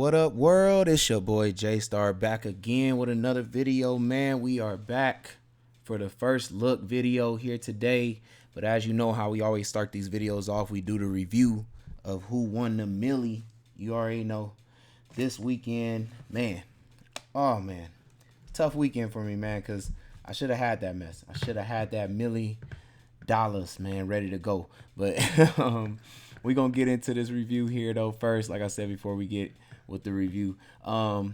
What up, world? It's your boy Jaystar back again with another video, man. We are back for the first look video here today. But as you know how we always start these videos off, we do the review of who won the millie. You already know this weekend, man. Oh man, tough weekend for me, man, because I should have had that mess. I should have had that $1,000,000, man, ready to go. But we're gonna get into this review here though first, like I said before we get with the review. I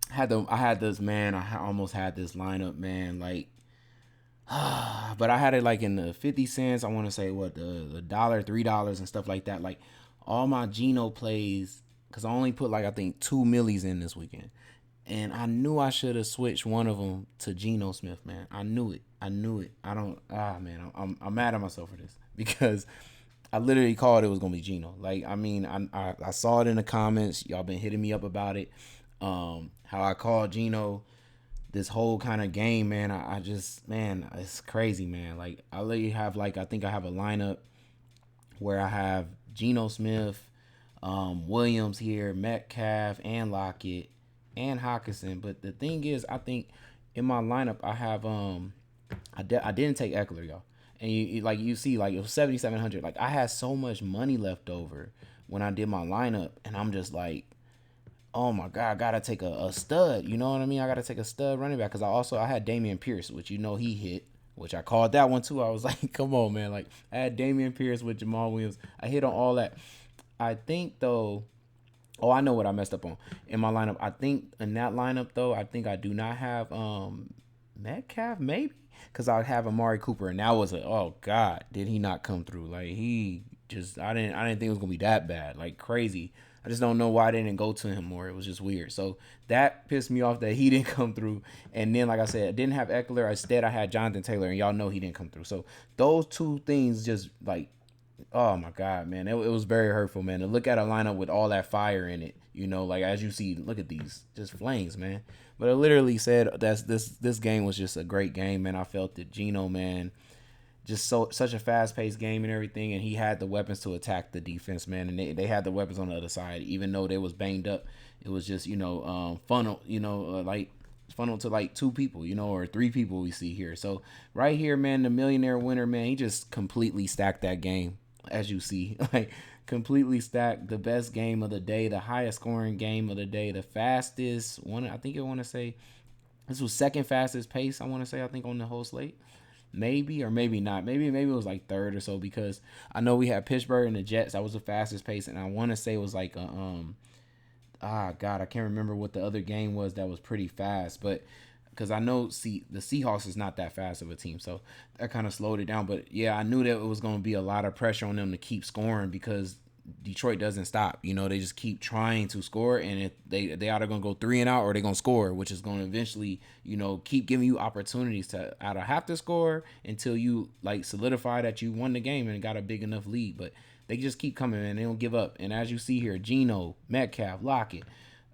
had this, man. I almost had this lineup, man. Like, but I had it like in the 50 cents. I want to say what the dollar, $3 and stuff like that. Like all my Geno plays, because I only put like I think 2 millies in this weekend, and I knew I should have switched one of them to Geno Smith, man. I knew it. I knew it. I don't. Man, I'm mad at myself for this because I literally called it was gonna be Geno. Like, I mean, I saw it in the comments. Y'all been hitting me up about it. How I called Geno this whole kind of game, man. I just, man, it's crazy, man. Like, I literally have like I think I have a lineup where I have Geno Smith, Williams here, Metcalf, and Lockett, and Hawkinson. But the thing is, I think in my lineup I have I didn't take Eckler, y'all. And like you see, like it was 7,700. Like I had so much money left over when I did my lineup, and I'm just like, oh my god, I gotta take a stud. You know what I mean? I gotta take a stud running back because I had Damian Pierce, which he hit, which I called that one too. I was like, come on, man. Like I had Damian Pierce with Jamal Williams. I hit on all that. I think though. Oh, I know what I messed up on in my lineup. I think in that lineup though, I think I do not have Metcalf maybe because I have Amari Cooper, and that was oh god, did he not come through? Like he just I didn't think it was gonna be that bad, like crazy. I just don't know why I didn't go to him more. It was just weird. So that pissed me off that he didn't come through. And then, like I said, I didn't have Eckler. Instead, I had Jonathan Taylor, and y'all know he didn't come through. So those two things just like, oh my god, man, it was very hurtful, man. To look at a lineup with all that fire in it, like as you see, look at these, just flames, man. But it literally said this game was just a great game, man. I felt that Geno, man, just such a fast paced game and everything, and he had the weapons to attack the defense, man, and they had the weapons on the other side, even though they was banged up. It was just funnel, like funnel to like two people, or three people we see here. So right here, man, the millionaire winner, man, he just completely stacked that game, as you see, like completely stacked the best game of the day, the highest scoring game of the day, the fastest one. I think I want to say this was second fastest pace. I want to say I think on the whole slate. Maybe or maybe not. Maybe it was like third or so because I know we had Pittsburgh and the Jets. That was the fastest pace, and I want to say it was like God, I can't remember what the other game was that was pretty fast, but because I know the Seahawks is not that fast of a team, so that kind of slowed it down. But yeah, I knew that it was going to be a lot of pressure on them to keep scoring because Detroit doesn't stop. They just keep trying to score, and if they either gonna go 3-and-out or they're gonna score, which is gonna eventually, keep giving you opportunities to either have to score until you like solidify that you won the game and got a big enough lead. But they just keep coming, and they don't give up. And as you see here, Geno, Metcalf, Lockett,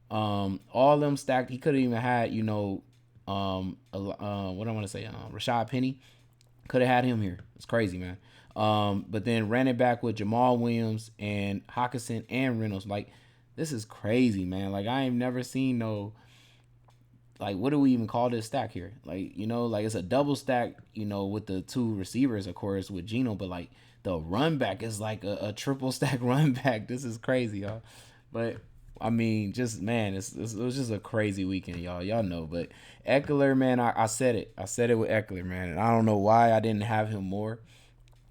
all of them stacked. He could have even had, what I want to say, Rashad Penny. Could have had him here. It's crazy, man. But then ran it back with Jamal Williams and Hawkinson and Reynolds. Like, this is crazy, man. Like, I ain't never seen no, like, what do we even call this stack here? Like, like it's a double stack, with the two receivers, of course, with Geno, but like the run back is like a triple stack run back. This is crazy, y'all. But I mean, just man, it was just a crazy weekend, y'all. Y'all know, but Eckler, man, I said it. I said it with Eckler, man, and I don't know why I didn't have him more.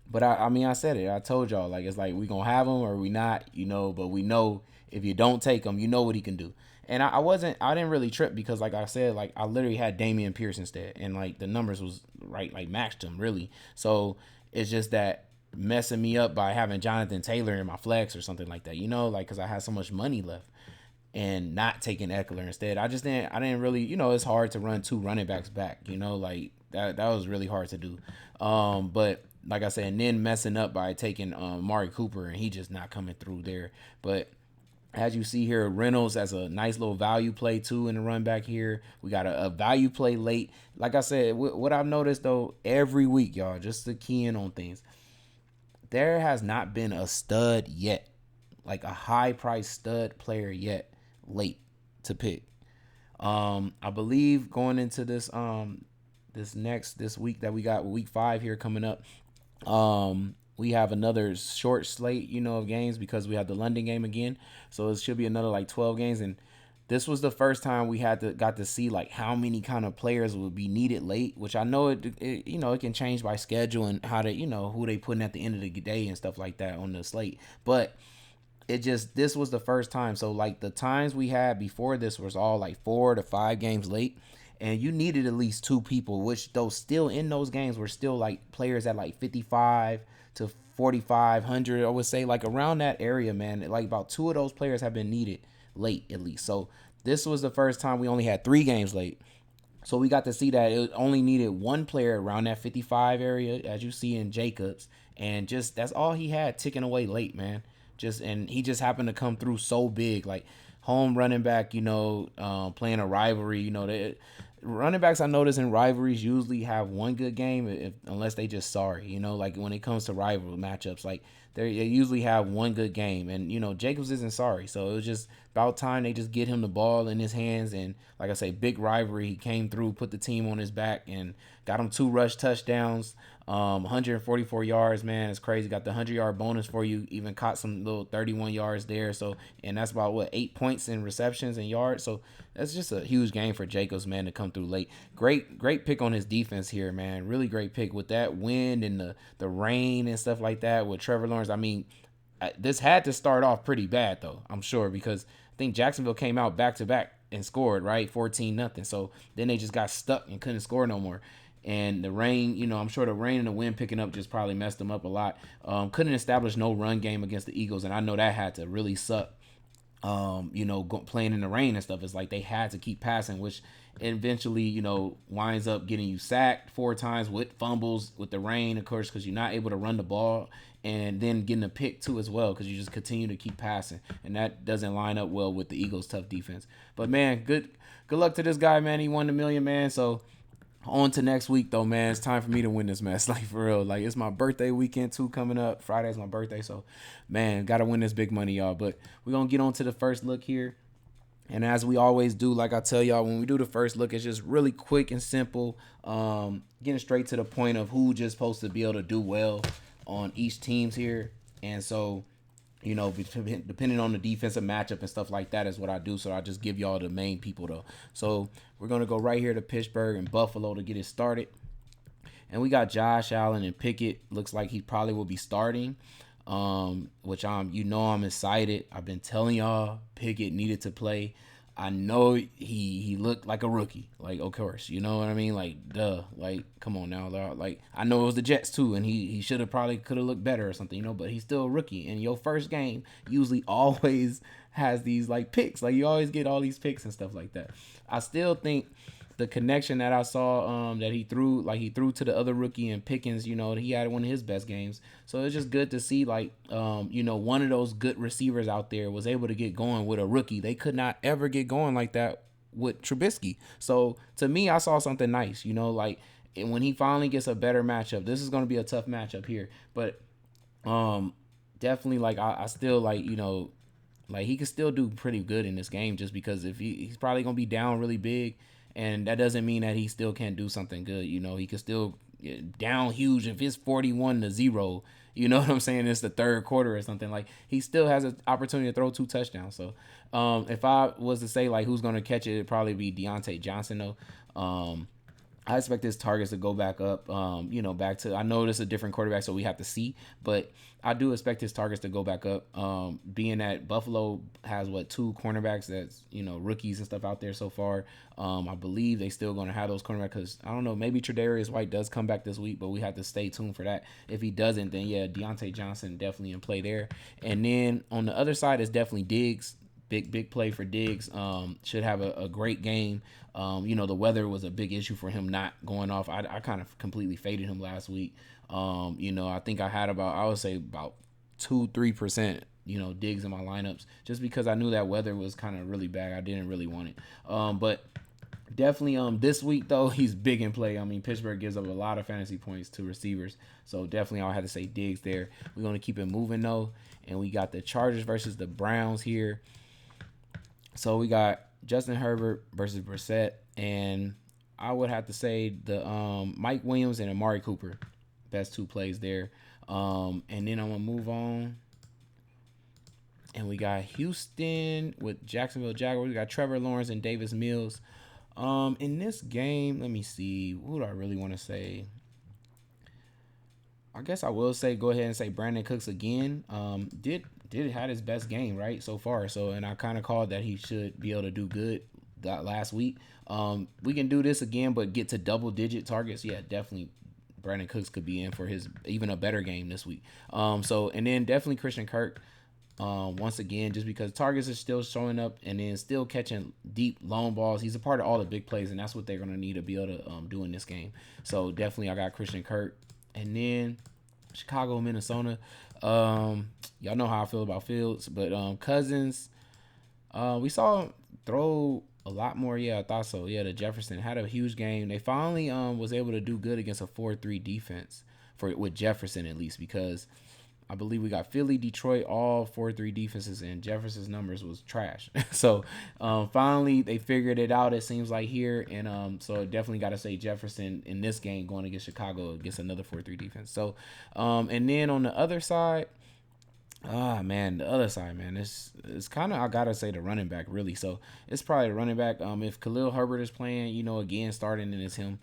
But I mean, I said it. I told y'all, like, it's like we gonna have him or we not, but we know if you don't take him, you know what he can do. And I didn't really trip because, like I said, like I literally had Damian Pierce instead, and like the numbers was right, like matched him really. So it's just that messing me up by having Jonathan Taylor in my flex or something like that, like because I had so much money left and not taking Eckler instead. I didn't really, it's hard to run two running backs back, like that was really hard to do. But like I said, and then messing up by taking Amari Cooper, and he just not coming through there. But as you see here, Reynolds as a nice little value play too in the run back here. We got a value play late. Like I said, what I've noticed though, every week, y'all, just to key in on things, there has not been a stud yet, like a high price stud player yet, late to pick. I believe going into this week that we got week 5 here coming up. We have another short slate, of games because we have the London game again. So it should be another like 12 games. And this was the first time we got to see like how many kind of players would be needed late, which I know it can change by schedule and how to, who they putting at the end of the day and stuff like that on the slate. But this was the first time. So like the times we had before this was all like 4 to 5 games late, and you needed at least 2 people, which those still in those games were still like players at like 55 to 4,500. I would say like around that area, man. Like about 2 of those players have been needed late at least. So this was the first time we only had 3 games late. So we got to see that it only needed 1 player around that 55 area, as you see in Jacobs, and just that's all he had ticking away late, man. And he just happened to come through so big, like home running back, playing a rivalry. Running backs I notice in rivalries usually have one good game unless they just sorry. Like when it comes to rival matchups, like they usually have one good game, and Jacobs isn't sorry, so it was just about time they just get him the ball in his hands. And like I say, big rivalry, he came through, put the team on his back, and got him 2 rush touchdowns, 144 yards, man. It's crazy. Got the 100-yard bonus for you. Even caught some little 31 yards there. So, and that's about 8 points in receptions and yards. So that's just a huge game for Jacobs, man, to come through late. Great pick on his defense here, man. Really great pick with that wind and the rain and stuff like that with Trevor Lawrence. I mean, this had to start off pretty bad though, I'm sure, because I think Jacksonville came out back to back and scored, right, 14-0. So then they just got stuck and couldn't score no more. And the rain, I'm sure the rain and the wind picking up just probably messed them up a lot. Couldn't establish no run game against the Eagles, and I know that had to really suck. Playing in the rain and stuff. It's like they had to keep passing, which eventually, winds up getting you sacked 4 times with fumbles with the rain, of course, because you're not able to run the ball, and then getting a pick too as well because you just continue to keep passing, and that doesn't line up well with the Eagles' tough defense. But man, good luck to this guy, man. He won the million, man. So on to next week though, man. It's time for me to win this mess. Like for real. Like it's my birthday weekend too coming up. Friday's my birthday. So man, gotta win this big money, y'all. But we're gonna get on to the first look here. And as we always do, like I tell y'all, when we do the first look, it's just really quick and simple. Getting straight to the point of who just supposed to be able to do well on each teams here. And so, depending on the defensive matchup and stuff like that is what I do. So I just give y'all the main people though. So we're going to go right here to Pittsburgh and Buffalo to get it started. And we got Josh Allen and Pickett. Looks like he probably will be starting, which I'm excited. I've been telling y'all Pickett needed to play. I know he looked like a rookie, like of course, you know what I mean, like duh, like come on now, like I know it was the Jets too, and he should have probably could have looked better or something, but he's still a rookie, and your first game usually always has these like picks, like you always get all these picks and stuff like that. I still think the connection that I saw that he threw to the other rookie and Pickens, he had one of his best games. So it's just good to see one of those good receivers out there was able to get going with a rookie. They could not ever get going like that with Trubisky. So to me, I saw something nice, and when he finally gets a better matchup, this is going to be a tough matchup here, but definitely I still he could still do pretty good in this game just because if he's probably going to be down really big. And that doesn't mean that he still can't do something good. He could still down huge if it's 41-0. You know what I'm saying? It's the third quarter or something. Like he still has an opportunity to throw 2 touchdowns. So if I was to say who's going to catch it, it'd probably be Deontay Johnson though. I expect his targets to go back up, back to, I know this is a different quarterback, so we have to see, but I do expect his targets to go back up, being that Buffalo has, 2 cornerbacks that's, rookies and stuff out there so far. I believe they still going to have those cornerbacks because, I don't know, maybe Tre'Davious White does come back this week, but we have to stay tuned for that. If he doesn't, then, yeah, Deontay Johnson definitely in play there. And then on the other side is definitely Diggs. Big play for Diggs. Should have a great game. The weather was a big issue for him not going off. I kind of completely faded him last week. I think I had I would say about 2-3%, Diggs in my lineups just because I knew that weather was kind of really bad. I didn't really want it. But definitely this week though, he's big in play. I mean, Pittsburgh gives up a lot of fantasy points to receivers. So definitely I'll have to say Diggs there. We're going to keep it moving though. And we got the Chargers versus the Browns here. So we got Justin Herbert versus Brissett, and I would have to say the Mike Williams and Amari Cooper, best two plays there. And then I'm gonna move on, and we got Houston with Jacksonville Jaguars. We got Trevor Lawrence and Davis Mills. In this game, let me see. What do I really want to say? I guess I will say go ahead and say Brandon Cooks again. Did had his best game right so far. So and I kind of called that he should be able to do good that last week. We can do this again, but get to double digit targets. Yeah, definitely. Brandon Cooks could be in for his even a better game this week. So and then definitely Christian Kirk. Once again, just because targets are still showing up and then still catching deep long balls. He's a part of all the big plays, and that's what they're gonna need to be able to do in this game. So definitely, I got Christian Kirk. And then Chicago, Minnesota. Y'all know how I feel about Fields, but Cousins, we saw him throw a lot more. Yeah, I thought so. Yeah, the Jefferson had a huge game. They finally was able to do good against a 4-3 defense with Jefferson at least, because I believe we got Philly, Detroit, all 4-3 defenses, and Jefferson's numbers was trash. So finally they figured it out. It seems like here, and so definitely got to say Jefferson in this game going against Chicago against another 4-3 defense. So and then on the other side, man, the other side, man, it's kind of I gotta say the running back really. So it's probably the running back. If Khalil Herbert is playing, again starting, and it's him.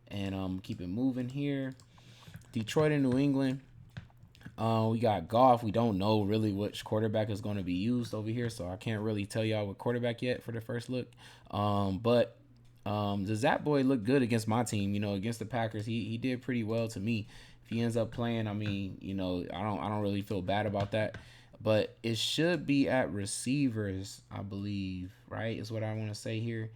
And keep it moving here. Detroit and New England. We got Goff. We don't know really which quarterback is going to be used over here, so I can't really tell y'all what quarterback yet for the first look. But the Zap boy looked good against my team. Against the Packers, he did pretty well to me. If he ends up playing, I mean, I don't really feel bad about that. But it should be at receivers, I believe, right? Is what I want to say here.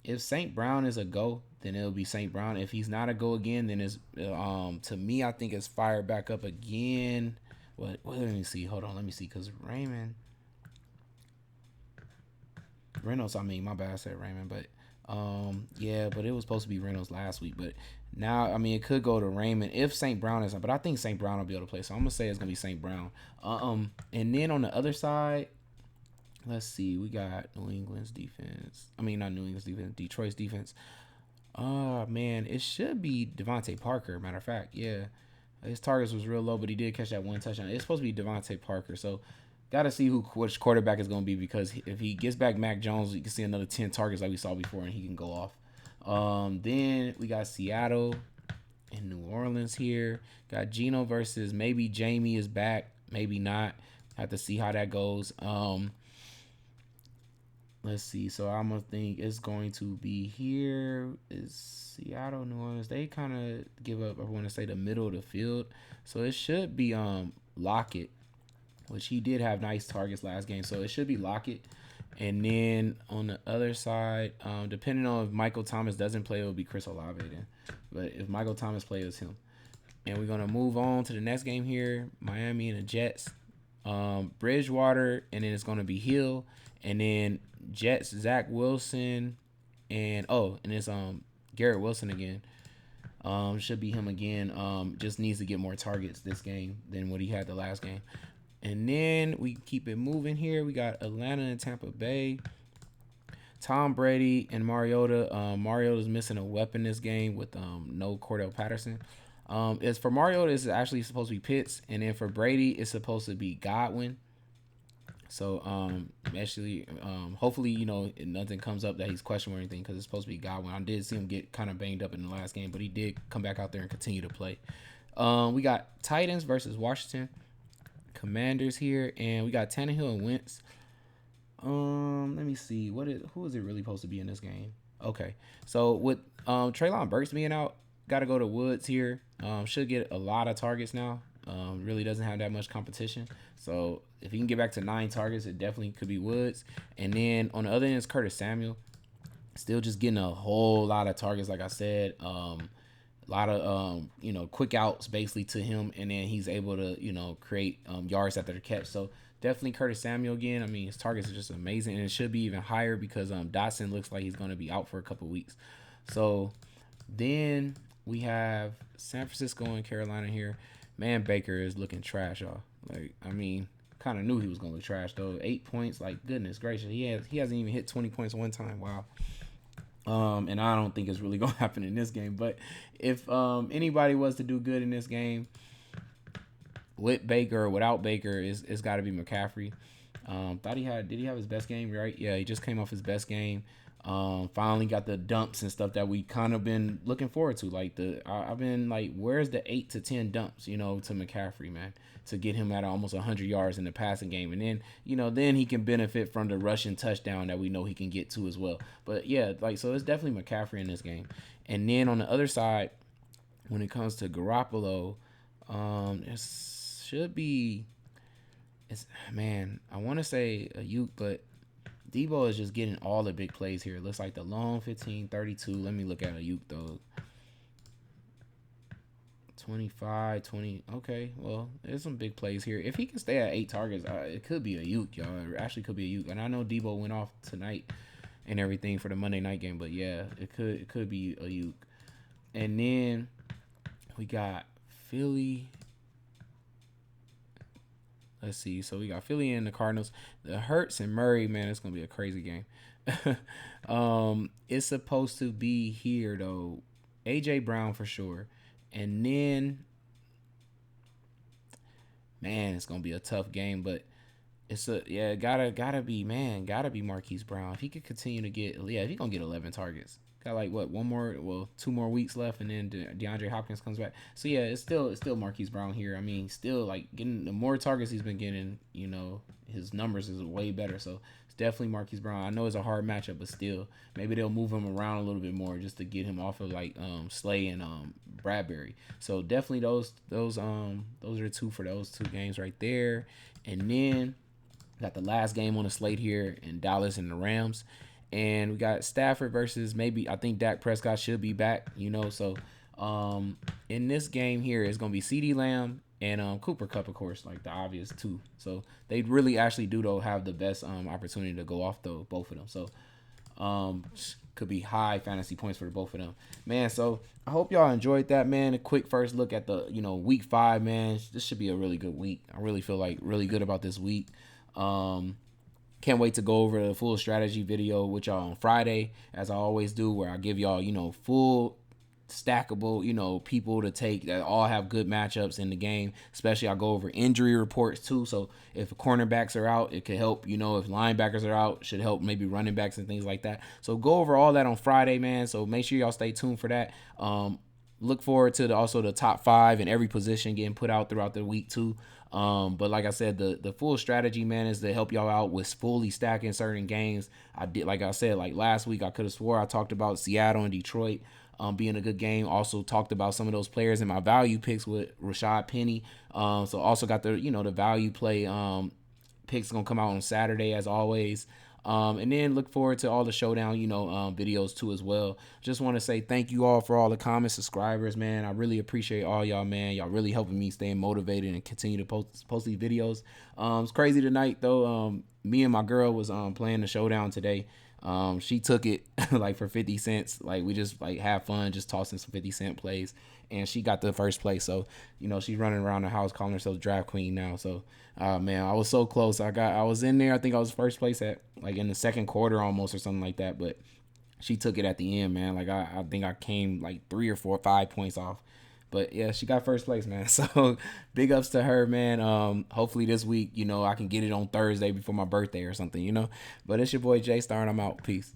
If St. Brown is a go, then it'll be St. Brown. If he's not a go again, then it's to me, I think it's fired back up again. Let me see. Hold on, let me see, because Reynolds, I mean, my bad, I said Raymond, but yeah, but it was supposed to be Reynolds last week, but now, I mean, it could go to Raymond if St. Brown is, but I think St. Brown will be able to play, so I'm gonna say it's gonna be St. Brown. And then on the other side, let's see, we got New England's defense. I mean, not New England's defense, Detroit's defense. Oh man, it should be Devontae Parker. Matter of fact, yeah, his targets was real low, but he did catch that one touchdown. It's supposed to be Devontae Parker. So, gotta see which quarterback is going to be, because if he gets back Mac Jones, you can see another 10 targets like we saw before, and he can go off. Then we got Seattle and New Orleans here. Got Geno versus maybe Jamie is back, maybe not. Have to see how that goes. Let's see. So I'm gonna think it's going to be here. Is Seattle, New Orleans? They kind of give up. I want to say the middle of the field. So it should be Lockett, which he did have nice targets last game. So it should be Lockett. And then on the other side, depending on if Michael Thomas doesn't play, it will be Chris Olave then. But if Michael Thomas plays, it's him. And we're gonna move on to the next game here: Miami and the Jets. Bridgewater, and then it's gonna be Hill, and then Jets, Zach Wilson, and it's Garrett Wilson again. Should be him again. Just needs to get more targets this game than what he had the last game. And then we keep it moving here. We got Atlanta and Tampa Bay. Tom Brady and Mariota. Mariota's missing a weapon this game with no Cordell Patterson. As for Mariota, it's actually supposed to be Pitts, and then for Brady, it's supposed to be Godwin. So actually, hopefully, nothing comes up that he's questionable or anything, because it's supposed to be Godwin. I did see him get kind of banged up in the last game, but he did come back out there and continue to play. We got Titans versus Washington Commanders here, and we got Tannehill and Wentz. Let me see. Who is it really supposed to be in this game? Okay, so with Treylon Burks being out, got to go to Woods here. Should get a lot of targets now. Really doesn't have that much competition. So if he can get back to 9 targets, it definitely could be Woods. And then on the other end is Curtis Samuel. Still just getting a whole lot of targets, like I said. A lot of quick outs basically to him, and then he's able to create yards after the catch. So definitely Curtis Samuel again. I mean, his targets are just amazing, and it should be even higher because Dotson looks like he's going to be out for a couple weeks. So then we have San Francisco and Carolina here. Man, Baker is looking trash, y'all. Like, I mean, kind of knew he was gonna look trash though. 8 points, like goodness gracious, he hasn't even hit 20 points one time. Wow. And I don't think it's really gonna happen in this game. But if anybody was to do good in this game, with Baker or without Baker, it's got to be McCaffrey. Did he have his best game? Right? Yeah, he just came off his best game. Finally got the dumps and stuff that we kind of been looking forward to. Like I've been like, where's the 8 to 10 dumps? To McCaffrey, man, to get him at almost 100 yards in the passing game, and then then he can benefit from the rushing touchdown that we know he can get to as well. But yeah, like so it's definitely McCaffrey in this game. And then on the other side, when it comes to Garoppolo, it should be. I want to say a Ayuk, but Debo is just getting all the big plays here. It looks like the long 15, 32. Let me look at Ayuk, though. 25, 20. Okay, well, there's some big plays here. If he can stay at 8 targets, it could be Ayuk, y'all. It actually could be Ayuk. And I know Debo went off tonight and everything for the Monday night game, but yeah, it could be Ayuk. And then we got Philly. Let's see. So we got Philly and the Cardinals. The Hurts and Murray, man, it's gonna be a crazy game. It's supposed to be here though. AJ Brown for sure. And then, man, it's gonna be a tough game, but gotta be Marquise Brown. If he could continue to get, if he gonna get 11 targets. Got like what, 2 more weeks left, and then DeAndre Hopkins comes back. So yeah, it's still Marquise Brown here. I mean, still like getting the more targets he's been getting, his numbers is way better. So it's definitely Marquise Brown. I know it's a hard matchup, but still, maybe they'll move him around a little bit more just to get him off of like Slay and Bradbury. So definitely those are 2 for those 2 games right there. And then got the last game on the slate here in Dallas and the Rams. And we got Stafford versus I think Dak Prescott should be back, So in this game here, it's going to be CeeDee Lamb and Cooper Kupp, of course, like the obvious 2. So they really actually do, though, have the best opportunity to go off, though, both of them. So could be high fantasy points for both of them. Man, so I hope y'all enjoyed that, man. A quick first look at the, week 5, man. This should be a really good week. I really feel like really good about this week. Can't wait to go over the full strategy video with y'all on Friday, as I always do, where I give y'all, full stackable, people to take that all have good matchups in the game. Especially I'll go over injury reports too. So if cornerbacks are out, it could help, if linebackers are out, should help maybe running backs and things like that. So go over all that on Friday, man. So make sure y'all stay tuned for that. Look forward to also the top 5 in every position getting put out throughout the week too. But like I said, the full strategy, man, is to help y'all out with fully stacking certain games. Like I said, last week, I could have swore I talked about Seattle and Detroit being a good game. Also talked about some of those players in my value picks with Rashad Penny. So also got the value play picks gonna come out on Saturday as always. And then look forward to all the showdown, videos too as well. Just want to say thank you all for all the comments, subscribers, man. I really appreciate all y'all, man. Y'all really helping me stay motivated and continue to post these videos. It's crazy tonight though. Me and my girl was playing the showdown today. She took it like for 50 cents. Like we just like have fun, just tossing some 50-cent plays, and she got the first place. So she's running around the house calling herself Draft Queen now. So man, I was so close. I was in there. I think I was first place at like in the second quarter almost or something like that. But she took it at the end, man. Like I think I came like 3 or 4 or 5 points off. But yeah, she got first place, man. So big ups to her, man. Hopefully this week, I can get it on Thursday before my birthday or something, But it's your boy Jaystar, and I'm out. Peace.